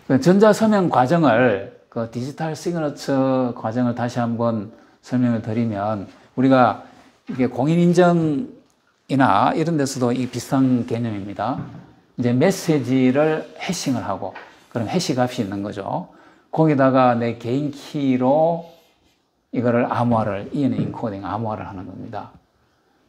그 전자서명 과정을, 그 디지털 시그너처 과정을 다시 한번 설명을 드리면, 우리가 이게 공인인증이나 이런 데서도 이 비슷한 개념입니다. 이제 메시지를 해싱을 하고, 그럼 해시 값이 있는 거죠. 거기다가 내 개인 키로 이거를 암호화를, 인코딩 암호화를 하는 겁니다.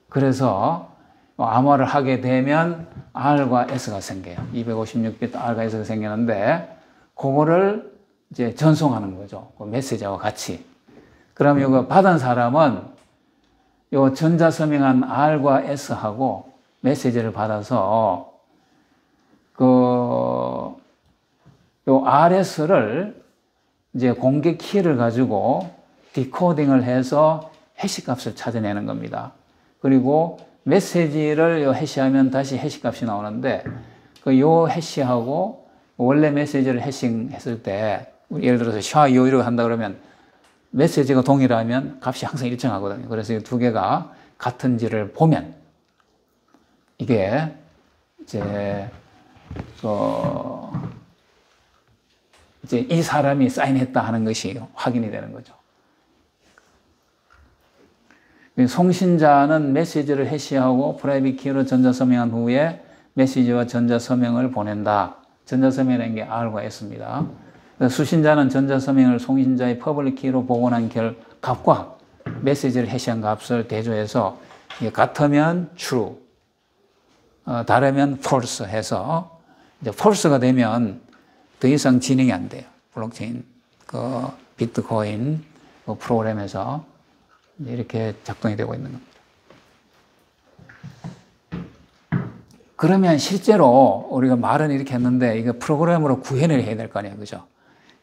그래서 암호화를 하게 되면 R과 S가 생겨요. 256비트 R과 S가 생기는데, 그거를 이제 전송하는 거죠. 그 메시지와 같이. 그럼 이거 받은 사람은 요 전자서명한 R과 S하고 메시지를 받아서 요 RS를 이제 공개 키를 가지고 디코딩을 해서 해시 값을 찾아내는 겁니다. 그리고 메시지를 요 해시하면 다시 해시 값이 나오는데, 요 해시하고 원래 메시지를 해싱했을 때, 예를 들어서 샤2 이렇게 한다 그러면 메시지가 동일하면 값이 항상 일정하거든요. 그래서 이 두 개가 같은지를 보면 이게 이제 이 사람이 사인했다 하는 것이 확인이 되는 거죠. 송신자는 메시지를 해시하고 프라이빗 키로 전자서명한 후에 메시지와 전자서명을 보낸다. 전자서명이라는 게 R과 S입니다. 수신자는 전자서명을 송신자의 퍼블릭 키로 복원한 값과 메시지를 해시한 값을 대조해서 같으면 true, 다르면 false 해서, 이제 false가 되면 더 이상 진행이 안 돼요. 블록체인, 비트코인 프로그램에서 이렇게 작동이 되고 있는 겁니다. 그러면 실제로 우리가 말은 이렇게 했는데, 이거 프로그램으로 구현을 해야 될 거 아니에요. 그죠?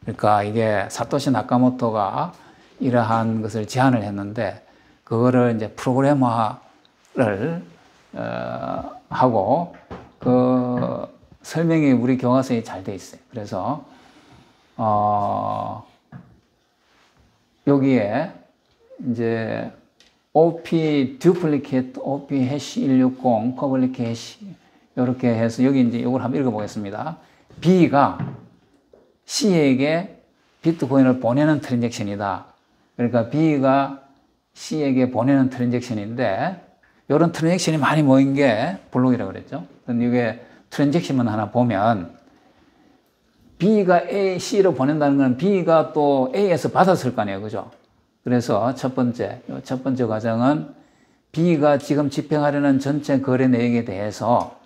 그러니까 이게 사토시 나카모토가 이러한 것을 제안을 했는데, 그거를 이제 프로그램화를 하고, 그 설명이 우리 교과서에 잘 돼 있어요. 그래서 여기에 이제 OP duplicate, OP 해시 160, public 해시 이렇게 해서 여기 이제 이걸 한번 읽어보겠습니다. B가 C에게 비트코인을 보내는 트랜잭션이다. 그러니까 B가 C에게 보내는 트랜잭션인데, 이런 트랜잭션이 많이 모인 게 블록이라고 그랬죠. 근데 이게 트랜잭션만 하나 보면 B가 A, C로 보낸다는 건 B가 또 A에서 받았을 거 아니에요. 그죠? 그래서 첫 번째 과정은 B가 지금 집행하려는 전체 거래 내역에 대해서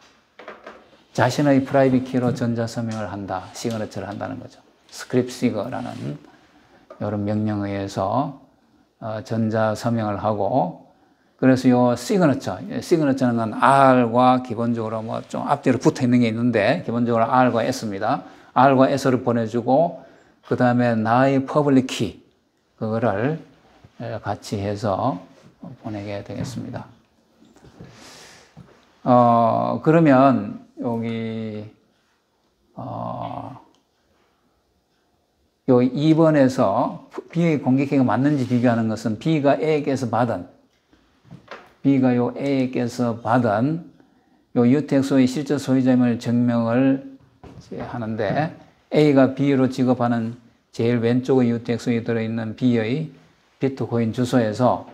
자신의 프라이빗 키로 전자서명을 한다. 시그너처를 한다는 거죠. 스크립트 시거라는 이런 명령에 의해서 전자서명을 하고, 그래서 요 시그너처는 건 R과 기본적으로 뭐 좀 앞뒤로 붙어 있는 게 있는데, 기본적으로 R과 S입니다. R과 S를 보내주고, 그 다음에 나의 퍼블릭 키, 그거를 같이 해서 보내게 되겠습니다. 그러면 여기 요 2번에서 B의 공개키가 맞는지 비교하는 것은 B가 A에게서 받은 요 UTXO의 실제 소유자임을 증명을 하는데, A가 B로 지급하는 제일 왼쪽의 UTXO에 들어있는 B의 비트코인 주소에서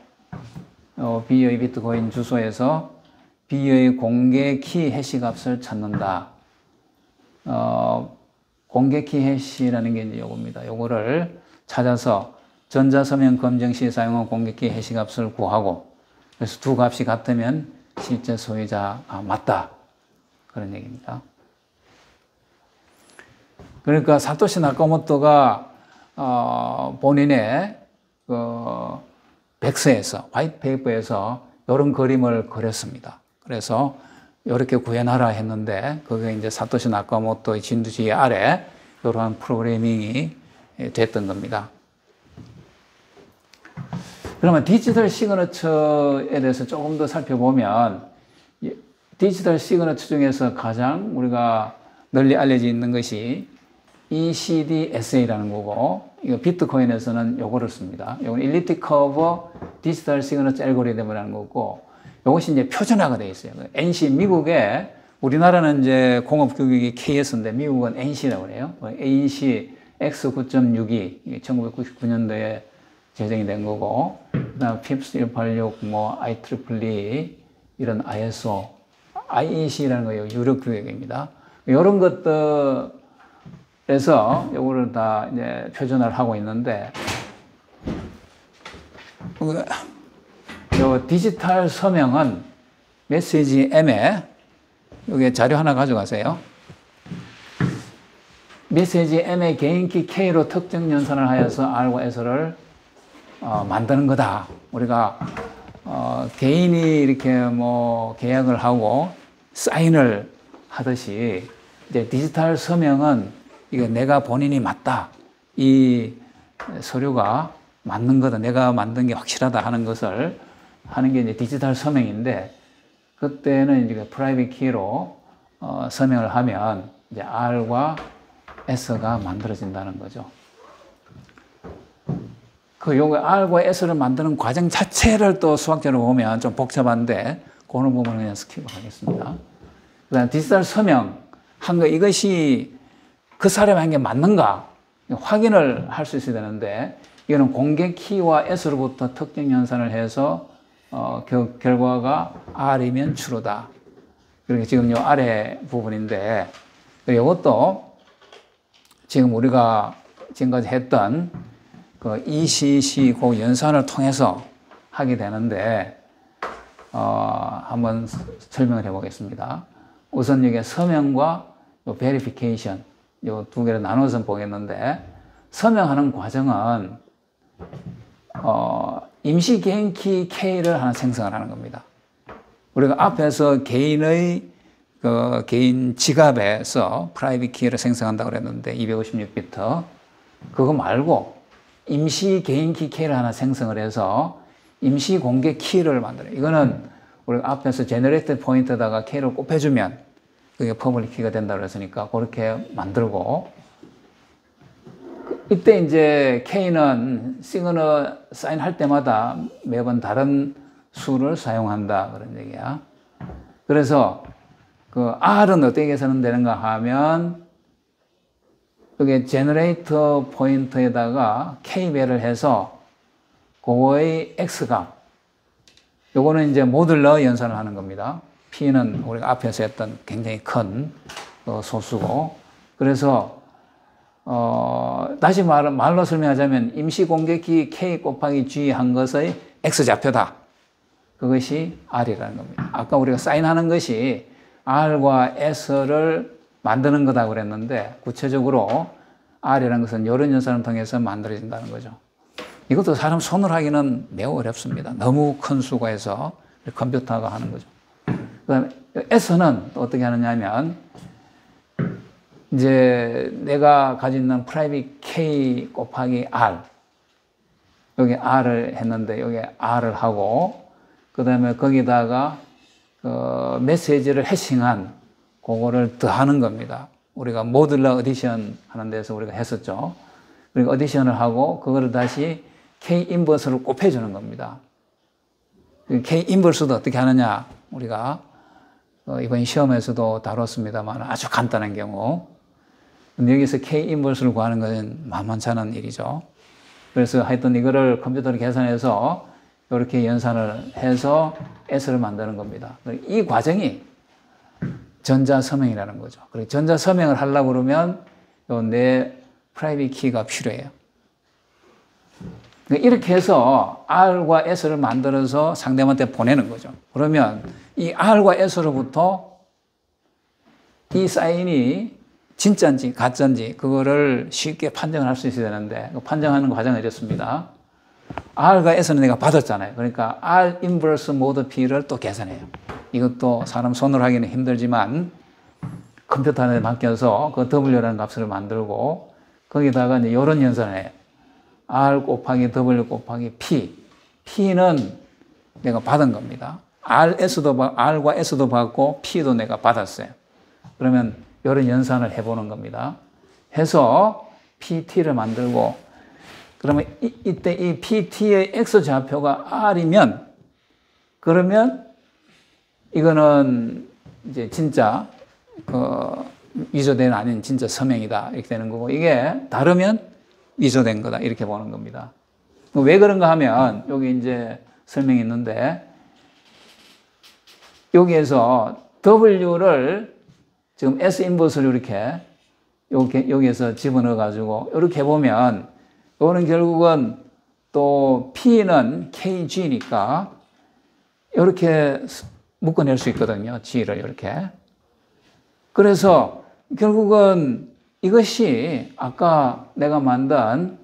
B의 공개 키 해시 값을 찾는다. 공개 키 해시라는 게 이제 요겁니다. 요거를 찾아서 전자서명 검증 시 사용한 공개 키 해시 값을 구하고, 그래서 두 값이 같으면 실제 소유자가 맞다. 그런 얘기입니다. 그러니까 사토시 나카모토가 본인의 백서에서, 화이트 페이퍼에서 이런 그림을 그렸습니다. 그래서 이렇게 구현하라 했는데, 그게 이제 사토시 나카모토의 진두지휘 아래 이러한 프로그래밍이 됐던 겁니다. 그러면 디지털 시그너처에 대해서 조금 더 살펴보면, 디지털 시그너처 중에서 가장 우리가 널리 알려져 있는 것이 ECDSA라는 거고, 이거 비트코인에서는 요거를 씁니다. 요건 일리프틱 커브 디지털 시그너처 알고리즘이라는 거고, 요것이 이제 표준화가 되어 있어요. NC 미국의 우리나라는 이제 공업교육이 KS인데 미국은 NC라고 그래요. NC X9.62 1999년도에 제정이 된 거고, 그다음 PIPS 186, 뭐 IEEE 이런 ISO, IEC라는 거예요. 유럽 규격입니다. 이런 것들에서 요거를 다 이제 표준화를 하고 있는데, 요 디지털 서명은 메시지 M에 여기 자료 하나 가져가세요. 메시지 M의 개인키 K로 특정 연산을 하여서 R과 S를 만드는 거다. 우리가 개인이 이렇게 뭐 계약을 하고 사인을 하듯이 이제 디지털 서명은 이게 내가 본인이 맞다. 이 서류가 맞는 거다. 내가 만든 게 확실하다 하는 것을 하는 게 이제 디지털 서명인데, 그때는 이제 프라이빗 키로 서명을 하면 이제 R과 S가 만들어진다는 거죠. 요거 R과 S를 만드는 과정 자체를 또 수학적으로 보면 좀 복잡한데, 그런 부분은 그냥 스킵을 하겠습니다. 그 다음 디지털 서명 한 거, 이것이 그 사람이 한 게 맞는가 확인을 할 수 있어야 되는데, 이거는 공개 키와 S로부터 특정 연산을 해서 결과가 R이면 true다. 그리고 지금 요 아래 부분인데, 이것도 지금 우리가 지금까지 했던 그 ECC 그 연산을 통해서 하게 되는데, 한번 설명을 해 보겠습니다. 우선 여기 서명과 verification 요 두 개를 나눠서 보겠는데, 서명하는 과정은 임시 개인키 K를 하나 생성을 하는 겁니다. 우리가 앞에서 개인의 그 개인 지갑에서 프라이빗 키를 생성한다고 그랬는데 256비트, 그거 말고 임시 개인키 K를 하나 생성을 해서 임시 공개 키를 만들어요. 이거는 우리가 앞에서 제너레이트 포인트에다가 K를 곱해주면 그게 퍼블릭 키가 된다고 했으니까 그렇게 만들고, 이때 이제 K는 시그널 사인할 때마다 매번 다른 수를 사용한다 그런 얘기야. 그래서 그 R은 어떻게 계산되는가 하면 여기 제너레이터 포인트에다가 K배를 해서 그거의 X값, 요거는 이제 모듈러 연산을 하는 겁니다. P는 우리가 앞에서 했던 굉장히 큰 소수고, 그래서 다시 말로 설명하자면 임시 공개키 K 곱하기 G 한 것의 X좌표다. 그것이 R이라는 겁니다. 아까 우리가 사인하는 것이 R과 S를 만드는 거다 그랬는데, 구체적으로 R이라는 것은 이런 연산을 통해서 만들어진다는 거죠. 이것도 사람 손으로 하기는 매우 어렵습니다. 너무 큰 수고해서 컴퓨터가 하는 거죠. 그 다음에 S는 또 어떻게 하느냐 하면, 이제 내가 가지고 있는 프라이빗 K 곱하기 R, 여기 R을 했는데 여기 R을 하고, 그 다음에 거기다가 메시지를 해싱한 그거를 더하는 겁니다. 우리가 모듈러 어디션 하는 데서 우리가 했었죠. 그리고 어디션을 하고 그거를 다시 K 인버스를 곱해주는 겁니다. K 인버스도 어떻게 하느냐, 우리가 이번 시험에서도 다뤘습니다만 아주 간단한 경우. 근데 여기서 K 인버스를 구하는 것은 만만치 않은 일이죠. 그래서 하여튼 이거를 컴퓨터로 계산해서 이렇게 연산을 해서 S를 만드는 겁니다. 이 과정이 전자서명이라는 거죠. 그리고 전자서명을 하려고 그러면 내 프라이빗 키가 필요해요. 이렇게 해서 R과 S를 만들어서 상대방한테 보내는 거죠. 그러면 이 R과 S로부터 이 사인이 진짜인지 가짜인지 그거를 쉽게 판정을 할 수 있어야 되는데, 판정하는 과정이 이렇습니다. R과 S는 내가 받았잖아요. 그러니까 R 인버스 모드 P를 또 계산해요. 이것도 사람 손으로 하기는 힘들지만 컴퓨터에 맡겨서 그 W라는 값을 만들고 거기다가 이제 이런 연산을 해요. R 곱하기 W 곱하기 P. P는 내가 받은 겁니다. R과 S도 받고 P도 내가 받았어요. 그러면 이런 연산을 해보는 겁니다. 해서 PT를 만들고, 그러면 이때 이 PT의 X좌표가 R이면, 그러면 이거는 이제 진짜 위조된 아닌 진짜 서명이다 이렇게 되는 거고, 이게 다르면 위조된 거다 이렇게 보는 겁니다. 왜 그런가 하면 여기 이제 설명이 있는데, 여기에서 W를 지금 S 인버스를 이렇게 여기에서 집어넣어 가지고 이렇게 보면, 이거는 결국은 또 P는 KG니까 이렇게 묶어낼 수 있거든요. G를 이렇게. 그래서 결국은 이것이 아까 내가 만든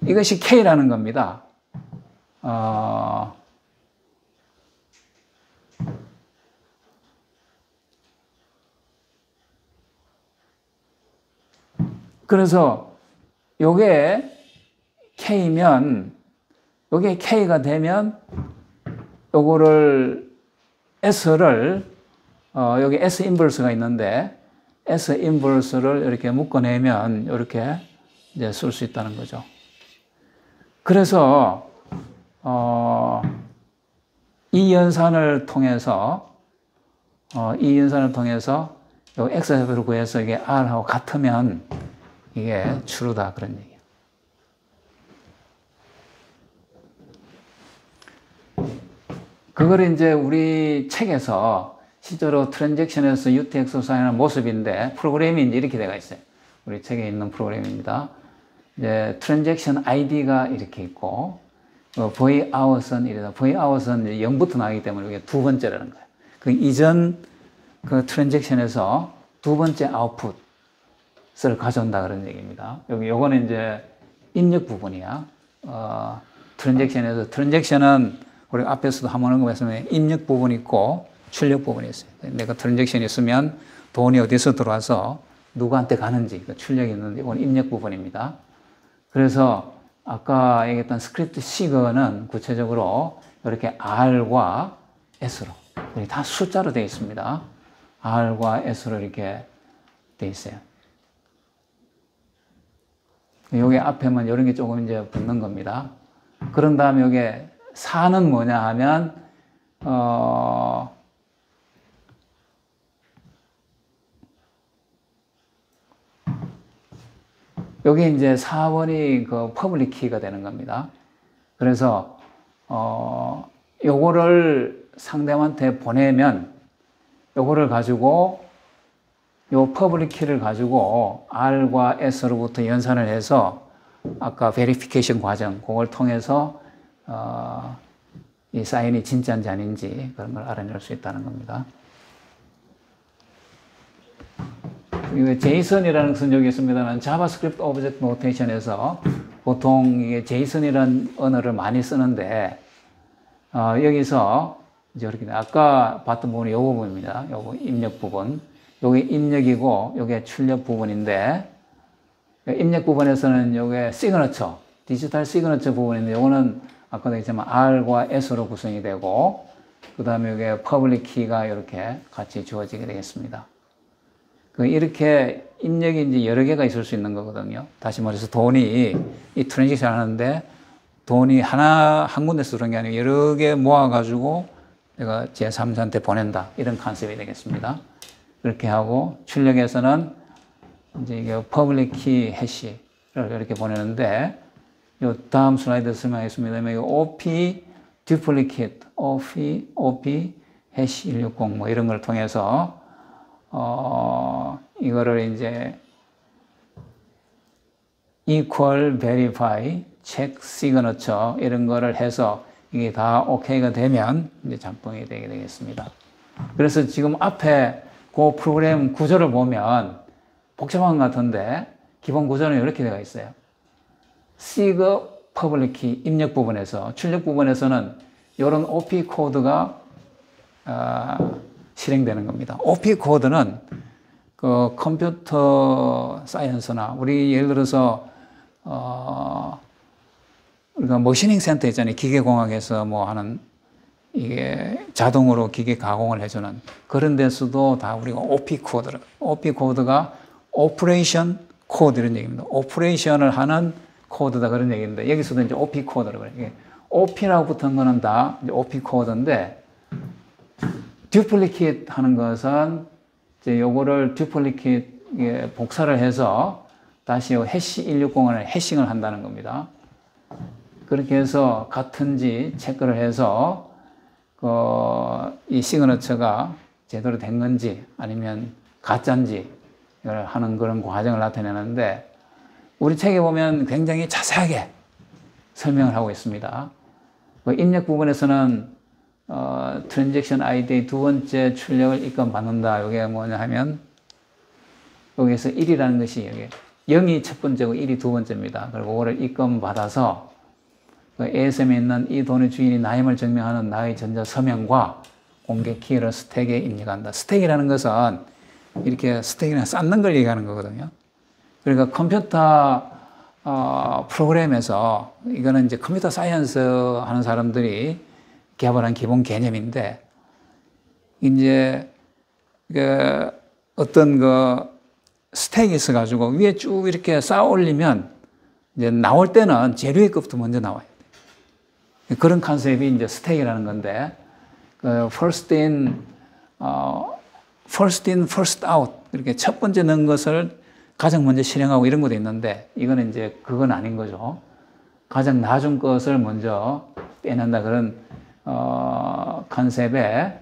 이것이 K라는 겁니다. 그래서 요게 K면, 요게 K가 되면 요거를 S를 여기 S 인버스가 있는데 S 인버스를 이렇게 묶어내면 이렇게 이제 쓸 수 있다는 거죠. 그래서 이 연산을 통해서 요 X좌표를 구해서 이게 R하고 같으면 이게 true다 그런 얘기예요. 그걸 이제 우리 책에서 실제로 트랜잭션에서 UTX로 사용하는 모습인데, 프로그램이 이제 이렇게 되어 있어요. 우리 책에 있는 프로그램입니다. 이제 트랜잭션 ID가 이렇게 있고, voidout은 이래서, voidout은 0부터 나가기 때문에 이게 두 번째라는 거예요. 그 이전 그 트랜잭션에서 두 번째 아웃풋을 가져온다 그런 얘기입니다. 요거는 이제 입력 부분이야. 트랜잭션은 우리 앞에서도 한번 언급했으면 입력 부분이 있고 출력 부분이 있어요. 내가 트랜잭션이 있으면 돈이 어디서 들어와서 누구한테 가는지, 출력이 있는데 이건 입력 부분입니다. 그래서 아까 얘기했던 스크립트 시그는 구체적으로 이렇게 R과 S로, 다 숫자로 되어 있습니다. R과 S로 이렇게 되어 있어요. 여기 앞에만 이런 게 조금 이제 붙는 겁니다. 그런 다음에 여기 4는 뭐냐 하면, 여기 이제 4번이 그 퍼블릭 키가 되는 겁니다. 그래서, 요거를 상대방한테 보내면, 요거를 가지고, 요 퍼블릭 키를 가지고 R과 S로부터 연산을 해서 아까 베리피케이션 과정, 그걸 통해서 이 사인이 진짜인지 아닌지 그런 걸 알아낼 수 있다는 겁니다. 제이슨이라는 것은 여기 있습니다만, 자바스크립트 오브젝트 노테이션에서 보통 이게 제이슨이라는 언어를 많이 쓰는데, 여기서 이제 이렇게 아까 봤던 부분이 이 부분입니다. 요거 입력 부분. 요게 입력이고 요게 출력 부분인데, 입력 부분에서는 요게 시그너처, 디지털 시그너처 부분인데, 요거는 아까도 했지만 R과 S로 구성이 되고, 그 다음에 이게 퍼블릭 키가 이렇게 같이 주어지게 되겠습니다. 이렇게 입력이 이제 여러 개가 있을 수 있는 거거든요. 다시 말해서 돈이 이 트랜잭션 하는데 돈이 한 군데서 그런 게 아니고 여러 개 모아가지고 내가 제3자한테 보낸다. 이런 컨셉이 되겠습니다. 그렇게 하고, 출력에서는 이제 이게 퍼블릭 키 해시를 이렇게 보내는데, 요 다음 슬라이드 설명하겠습니다만, OP duplicate, OP 해시 160 뭐 이런 걸 통해서 이거를 이제 equal verify, check signature 이런 거를 해서 이게 다 OK가 되면 이제 작동이 되게 되겠습니다. 그래서 지금 앞에 그 프로그램 구조를 보면 복잡한 것 같은데, 기본 구조는 이렇게 되어 있어요. sig 퍼블릭 키 입력 부분에서, 출력 부분에서는 이런 OP 코드가 실행되는 겁니다. OP 코드는 그 컴퓨터 사이언스나 우리 예를 들어서 우리가 머신닝 센터 있잖아요. 기계공학에서 뭐 하는 이게 자동으로 기계 가공을 해주는 그런 데서도 다 우리가 OP 코드가 오퍼레이션 코드 이런 얘기입니다. 오퍼레이션을 하는 코드다 그런 얘기인데 여기서도 이제 OP 코드라고 그래요. OP라고 붙은 거는 다 이제 OP 코드인데 듀플리케이트 하는 것은 이제 요거를 듀플리케이트 복사를 해서 다시 해시 160을 해싱을 한다는 겁니다. 그렇게 해서 같은지 체크를 해서 이 시그너처가 제대로 된 건지 아니면 가짜인지 이걸 하는 그런 과정을 나타내는데 우리 책에 보면 굉장히 자세하게 설명을 하고 있습니다. 입력 부분에서는 트랜잭션 아이디의 두 번째 출력을 입금받는다. 이게 뭐냐 하면 여기서 1이라는 것이 여기 0이 첫 번째고 1이 두 번째입니다. 그리고 그거를 입금받아서 ASM에 있는 이 돈의 주인이 나임을 증명하는 나의 전자 서명과 공개 키를 스택에 입력한다. 스택이라는 것은 이렇게 스택이랑 쌓는 걸 얘기하는 거거든요. 그러니까 컴퓨터 프로그램에서 이거는 이제 컴퓨터 사이언스 하는 사람들이 개발한 기본 개념인데 이제 어떤 스택이 있어가지고 위에 쭉 이렇게 쌓아 올리면 이제 나올 때는 재료의 것부터 먼저 나와요. 그런 컨셉이 이제 스택이라는 건데 first in, first out 이렇게 첫 번째 넣은 것을 가장 먼저 실행하고 이런 것도 있는데 이거는 이제 그건 아닌 거죠. 가장 나중 것을 먼저 빼낸다 그런 컨셉에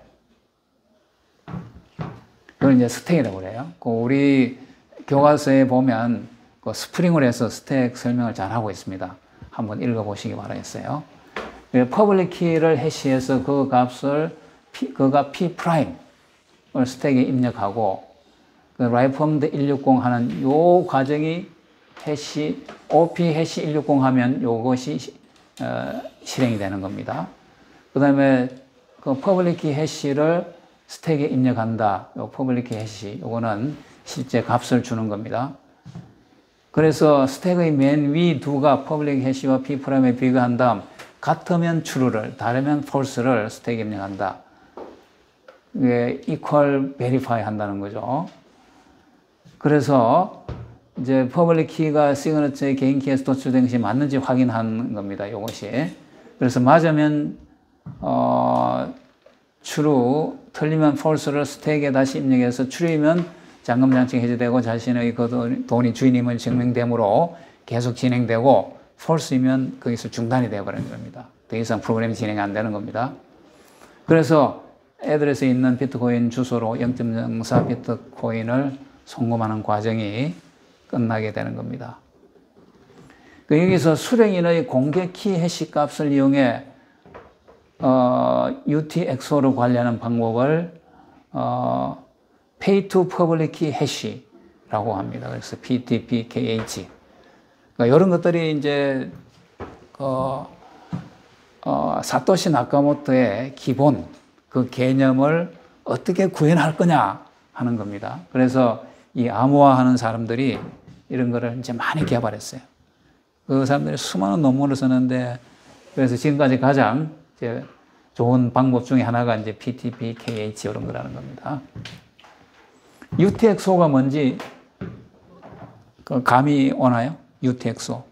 그걸 이제 스택이라고 그래요. 우리 교과서에 보면 스프링을 해서 스택 설명을 잘 하고 있습니다. 한번 읽어보시기 바라겠어요. 퍼블릭 키를 해시해서 그 값을 그가 P 프라임을 스택에 입력하고 write from the 160 하는 요 과정이 해시 OP 해시 160 하면 요것이 실행이 되는 겁니다. 그 다음에 그 퍼블릭 키 해시를 스택에 입력한다. 요 퍼블릭 키 해시 요거는 실제 값을 주는 겁니다. 그래서 스택의 맨 위 두가 퍼블릭 해시와 P 프라임에 비교한 다음 같으면 true를 다르면 false를 스택에 입력한다. 이게 equal verify 한다는 거죠. 그래서 이제 퍼블릭 키가 시그너처의 개인 키에서 도출된 것이 맞는지 확인하는 겁니다. 이것이. 그래서 맞으면 true, 틀리면 false를 스택에 다시 입력해서 true이면 잠금 장치가 해제되고 자신의 그 돈이 주인임을 증명되므로 계속 진행되고 false이면 거기서 중단이 되어버리는 겁니다. 더 이상 프로그램이 진행이 안 되는 겁니다. 그래서 애드레스에 있는 비트코인 주소로 0.04 비트코인을 송금하는 과정이 끝나게 되는 겁니다. 여기서 수령인의 공개 키 해시 값을 이용해 UTXO를 관리하는 방법을 Pay to Public Key Hash라고 합니다. 그래서 PTPKH. 그러니까 이런 것들이 이제 사토시 나카모토의 기본 그 개념을 어떻게 구현할 거냐 하는 겁니다. 그래서 이 암호화하는 사람들이 이런 거를 이제 많이 개발했어요. 그 사람들이 수많은 논문을 쓰는데 그래서 지금까지 가장 이제 좋은 방법 중에 하나가 이제 PTPKH 이런 거라는 겁니다. UTXO가 뭔지 감이 오나요? UTXO.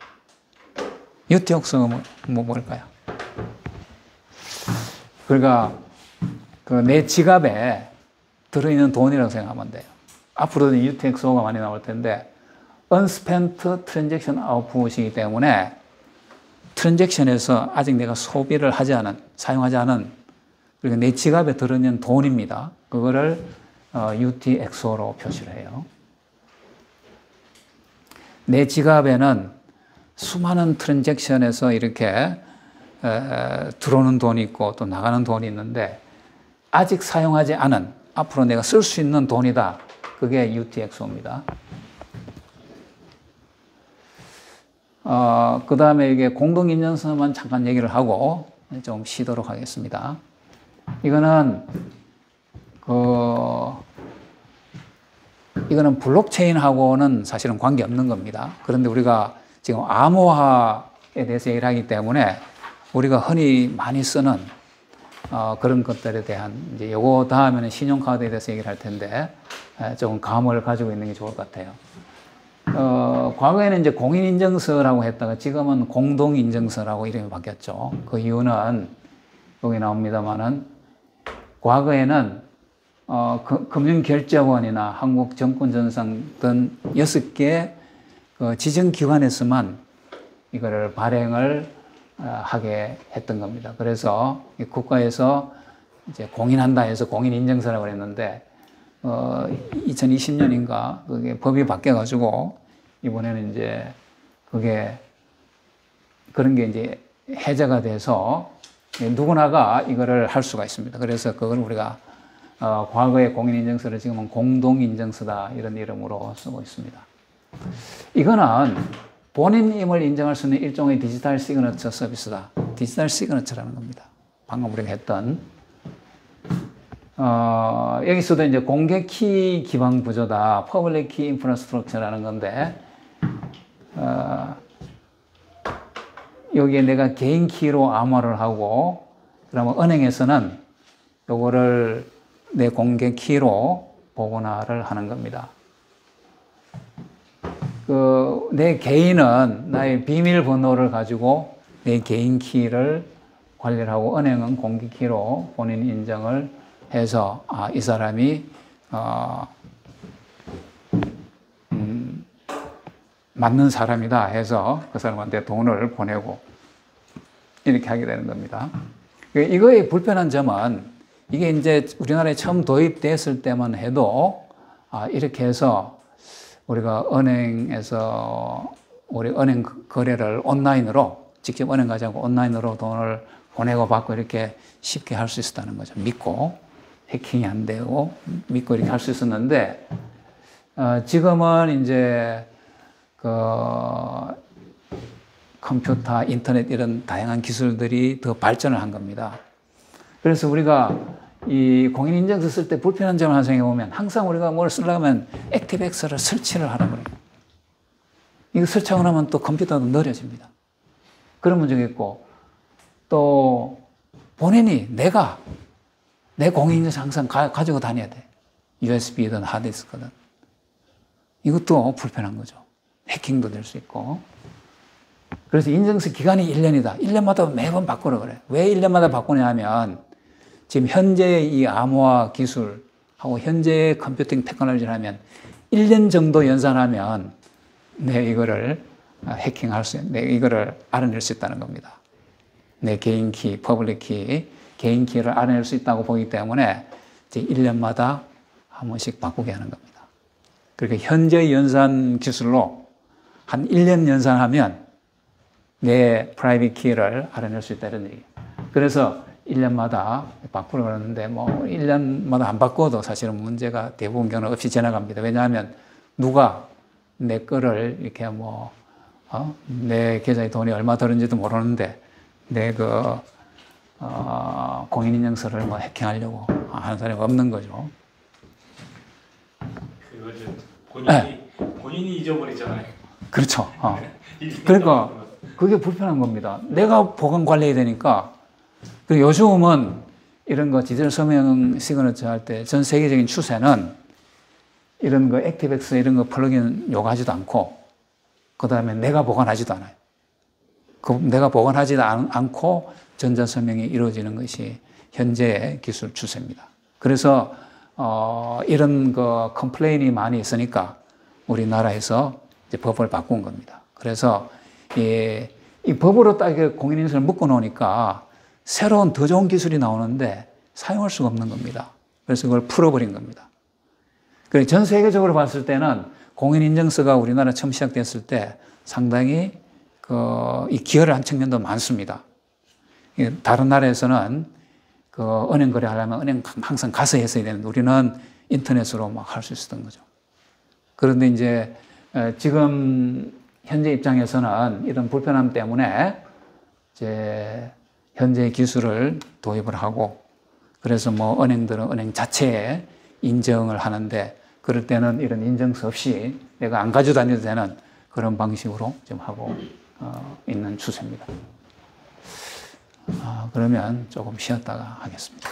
UTXO가 뭘까요? 그러니까 내 지갑에 들어있는 돈이라고 생각하면 돼요. 앞으로는 UTXO가 많이 나올 텐데 Unspent Transaction Output이기 때문에 트랜잭션에서 아직 내가 소비를 하지 않은, 사용하지 않은 그리고 내 지갑에 들어있는 돈입니다. 그거를 UTXO로 표시를 해요. 내 지갑에는 수많은 트랜잭션에서 이렇게 들어오는 돈이 있고 또 나가는 돈이 있는데 아직 사용하지 않은 앞으로 내가 쓸 수 있는 돈이다. 그게 UTXO입니다. 그 다음에 이게 공동인증서만 잠깐 얘기를 하고 좀 쉬도록 하겠습니다. 이거는 이거는 블록체인하고는 사실은 관계없는 겁니다. 그런데 우리가 지금 암호화에 대해서 얘기를 하기 때문에 우리가 흔히 많이 쓰는 그런 것들에 대한 이제 요거 다음에는 신용카드에 대해서 얘기를 할 텐데 조금 감을 가지고 있는 게 좋을 것 같아요. 과거에는 이제 공인인증서라고 했다가 지금은 공동인증서라고 이름이 바뀌었죠. 그 이유는 여기 나옵니다만은 과거에는 금융결제원이나 한국증권전상 등 6개 그 지정기관에서만 이거를 발행을 하게 했던 겁니다. 그래서 국가에서 이제 공인한다 해서 공인인증서라고 했는데 2020년인가 그게 법이 바뀌어가지고 이번에는 이제 그런 게 이제 해제가 돼서 누구나가 이거를 할 수가 있습니다. 그래서 그걸 우리가 과거의 공인인증서를 지금은 공동인증서다 이런 이름으로 쓰고 있습니다. 이거는 본인임을 인정할 수 있는 일종의 디지털 시그너처 서비스다. 디지털 시그너처라는 겁니다. 방금 우리가 했던 여기서도 이제 공개 키 기반 구조다. 퍼블릭 키 인프라스트럭처라는 건데 여기에 내가 개인 키로 암호화를 하고 그러면 은행에서는 요거를 내 공개 키로 보관화를 하는 겁니다. 내 개인은 나의 비밀번호를 가지고 내 개인 키를 관리를 하고 은행은 공개 키로 본인 인정을 해서 이 사람이 맞는 사람이다 해서 그 사람한테 돈을 보내고 이렇게 하게 되는 겁니다. 이거의 불편한 점은 이게 이제 우리나라에 처음 도입됐을 때만 해도 이렇게 해서 우리가 은행에서 우리 은행 거래를 온라인으로 직접 은행 가지 않고 온라인으로 돈을 보내고 받고 이렇게 쉽게 할 수 있었다는 거죠. 믿고 해킹이 안 되고 믿고 이렇게 할 수 있었는데 지금은 이제 컴퓨터, 인터넷 이런 다양한 기술들이 더 발전을 한 겁니다. 그래서 우리가 이 공인인증서 쓸 때 불편한 점을 하나 생각해 보면 항상 우리가 뭘 쓰려면 액티브엑스를 설치를 하라고 그래요. 이거 설치하고 나면 또 컴퓨터도 느려집니다. 그런 문제가 있고 또 본인이 내가 내 공인인증서 항상 가지고 다녀야 돼. USB든 하드디스크든. 이것도 불편한 거죠. 해킹도 될 수 있고. 그래서 인증서 기간이 1년이다. 1년마다 매번 바꾸라 그래. 왜 1년마다 바꾸냐 하면 지금 현재의 이 암호화 기술하고 현재의 컴퓨팅 테크놀로지를 하면 1년 정도 연산하면 내 이거를 해킹할 수, 내 이거를 알아낼 수 있다는 겁니다. 내 개인 키, 퍼블릭 키, 개인 키를 알아낼 수 있다고 보기 때문에 이제 1년마다 한 번씩 바꾸게 하는 겁니다. 그러니까 현재 연산 기술로 한 1년 연산하면 내 프라이빗 키를 알아낼 수 있다 이런 얘기예요. 그래서 1년마다 바꾸려고 그러는데 뭐 1년마다 안 바꿔도 사실은 문제가 대부분 경우는 없이 지나갑니다. 왜냐하면 누가 내 거를 이렇게 내 계좌에 돈이 얼마 들었는지도 모르는데 내 공인인증서를 해킹하려고 하는 사람이 없는 거죠. 본인이 잊어버리잖아요. 그렇죠. 그러니까 그게 불편한 겁니다. 내가 보관 관리해야 되니까. 그리고 요즘은 이런 거 디지털 서명 시그너처 할 때 전 세계적인 추세는 이런 거 액티브엑스 이런 거 플러그인 요구하지도 않고 그 다음에 내가 보관하지도 않아요. 내가 보관하지도 않고 전자서명이 이루어지는 것이 현재의 기술 추세입니다. 그래서 이런 거 컴플레인이 많이 있으니까 우리나라에서 이제 법을 바꾼 겁니다. 그래서 이 법으로 딱 공인인증서를 묶어 놓으니까 새로운 더 좋은 기술이 나오는데 사용할 수가 없는 겁니다. 그래서 그걸 풀어버린 겁니다. 전 세계적으로 봤을 때는 공인인증서가 우리나라 처음 시작됐을 때 상당히 이 기여를 한 측면도 많습니다. 다른 나라에서는 은행 거래하려면 은행 항상 가서 했어야 되는데 우리는 인터넷으로 막 할 수 있었던 거죠. 그런데 이제 지금 현재 입장에서는 이런 불편함 때문에 이제 현재 기술을 도입을 하고 그래서 은행들은 은행 자체에 인정을 하는데 그럴 때는 이런 인증서 없이 내가 안 가지고 다녀도 되는 그런 방식으로 좀 하고 있는 추세입니다. 그러면 조금 쉬었다가 하겠습니다.